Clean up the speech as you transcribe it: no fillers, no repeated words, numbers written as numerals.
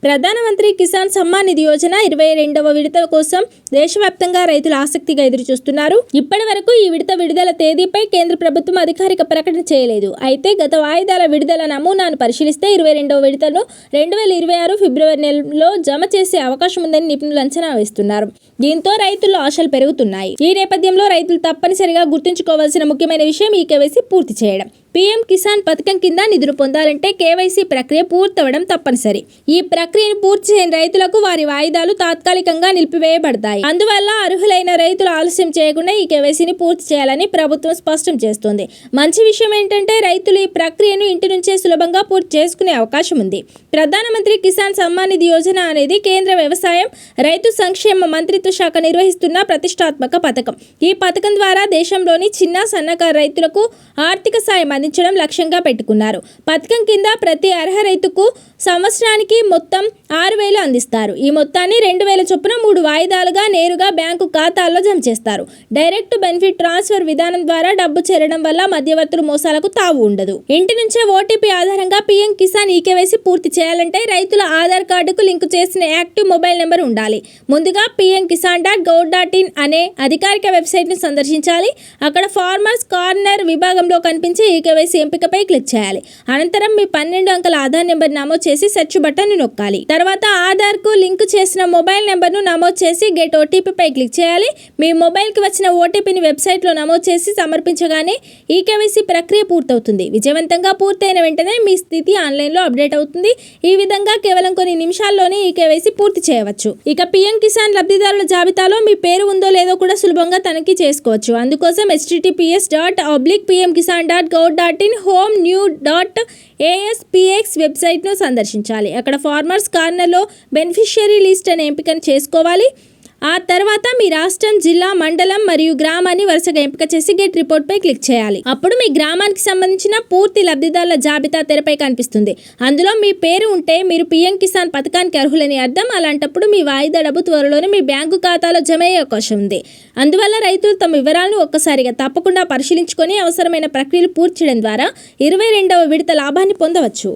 ప్రధానమంత్రి కిసాన్ సమ్మాన్ నిధి యోజన 22వ విడత కోసం దేశవ్యాప్తంగా రైతులు ఆసక్తిగా ఎదురుచూస్తున్నారు. ఇప్పటి వరకు ఈ విడత విడుదల తేదీపై కేంద్ర ప్రభుత్వం అధికారిక ప్రకటన చేయలేదు. అయితే గత వాయిదాల విడుదల నమూనాను పరిశీలిస్తే 22వ విడతను 2026 ఫిబ్రవరి నెలలో జమ చేసే అవకాశం ఉందని నిపుణులు అంచనా వేస్తున్నారు. దీంతో రైతుల్లో ఆశలు పెరుగుతున్నాయి. ఈ నేపథ్యంలో రైతులు తప్పనిసరిగా గుర్తుంచుకోవాల్సిన ముఖ్యమైన విషయం ఈ కేవైసీ పూర్తి చేయడం. పీఎం కిసాన్ పథకం కింద నిధులు పొందాలంటే కేవైసీ ప్రక్రియ పూర్తవడం తప్పనిసరి. ఈ ప్రక్రియను పూర్తి చేయని రైతులకు వారి వాయిదాలు తాత్కాలికంగా నిలిపివేయబడతాయి. అందువల్ల అర్హులైన రైతులు ఆలస్యం చేయకుండా ఈ కేవైసీని పూర్తి చేయాలని ప్రభుత్వం స్పష్టం చేస్తోంది. మంచి విషయం ఏంటంటే రైతులు ఈ ప్రక్రియను ఇంటి నుంచే సులభంగా పూర్తి చేసుకునే అవకాశం ఉంది. ప్రధానమంత్రి కిసాన్ సమ్మాన్ నిధి యోజన అనేది కేంద్ర వ్యవసాయం, రైతు సంక్షేమ మంత్రిత్వ శాఖ నిర్వహిస్తున్న ప్రతిష్టాత్మక పథకం. ఈ పథకం ద్వారా దేశంలోని చిన్న సన్నకారు రైతులకు ఆర్థిక సాయం అందించడం లక్ష్యంగా పెట్టుకున్నారు. పథకం కింద ప్రతి అర్హ రైతుకు సంవత్సరానికి మొత్తం 6,000 అందిస్తారు. ఈ మొత్తాన్ని 2,000 చొప్పున 3 వాయిదాలుగా నేరుగా బ్యాంకు ఖాతాల్లో జమ చేస్తారు. డైరెక్ట్ బెనిఫిట్ ట్రాన్స్ఫర్ విధానం ద్వారా డబ్బు చేరడం వల్ల మధ్యవర్తుల మోసాలకు తావు ఉండదు. ఇంటి నుంచే ఓటీపీ ఆధారంగా పీఎం కిసాన్ ఈకేవైసీ పూర్తి చేయాలంటే రైతుల ఆధార్ కార్డుకు లింకు చేసిన యాక్టివ్ మొబైల్ నెంబర్ ఉండాలి. ముందుగా pmkisan.gov.in అనే అధికారిక వెబ్సైట్ను సందర్శించాలి. అక్కడ ఫార్మర్స్ కార్నర్ విభాగంలో కనిపించే ఈకేవైసీ ఎంపికపై క్లిక్ చేయాలి. అనంతరం మీ 12 అంకెల ఆధార్ నెంబర్ నమోదు చేసి సెర్చ్ బటన్ నొక్కాలి. తర్వాత ఆధార్కు లింక్ చేసిన మొబైల్ నెంబర్ను నమోదు చేసి గెట్ ఓటీపీపై క్లిక్ చేయాలి. మీ మొబైల్కి వచ్చిన ఓటీపీని వెబ్సైట్లో నమోదు చేసి సమర్పించగానే ఈకేవైసీ ప్రక్రియ పూర్తవుతుంది. విజయవంతంగా పూర్తయిన వెంటనే మీ స్థితి ఆన్లైన్లో అప్డేట్ అవుతుంది. ఈ విధంగా కేవలం కొన్ని నిమిషాల్లోనే ఈకేవైసీ పూర్తి చేయవచ్చు. ఇక పీఎం కిసాన్ లబ్ధిదారుల జాబితాలో మీ పేరు ఉందో లేదో కూడా సులభంగా తనిఖీ చేసుకోవచ్చు. అందుకోసం https://pmkisan.gov.in home.new.aspx వెబ్సైట్ను సందర్శించాలి. అక్కడ ఫార్మర్స్ కార్నర్లో బెనిఫిషియరీ లిస్ట్ అనే ఎంపికను చేసుకోవాలి. ఆ తర్వాత మీ రాష్ట్రం, జిల్లా, మండలం మరియు గ్రామాన్ని వరుసగా ఎంపిక చేసి గెట్ రిపోర్ట్ పై క్లిక్ చేయాలి. అప్పుడు మీ గ్రామానికి సంబంధించిన పూర్తి లబ్ధిదారుల జాబితా తెరపై కనిపిస్తుంది. అందులో మీ పేరు ఉంటే మీరు పీఎం కిసాన్ పథకానికి అర్హులని అర్థం. అలాంటప్పుడు మీ వాయిదా డబ్బు త్వరలోనే మీ బ్యాంకు ఖాతాలో జమ అయ్యే అవకాశం ఉంది. అందువల్ల రైతులు తమ వివరాలను ఒక్కసారిగా తప్పకుండా పరిశీలించుకొని అవసరమైన ప్రక్రియలు పూర్తి చేయడం ద్వారా 22వ విడత లాభాన్ని పొందవచ్చు.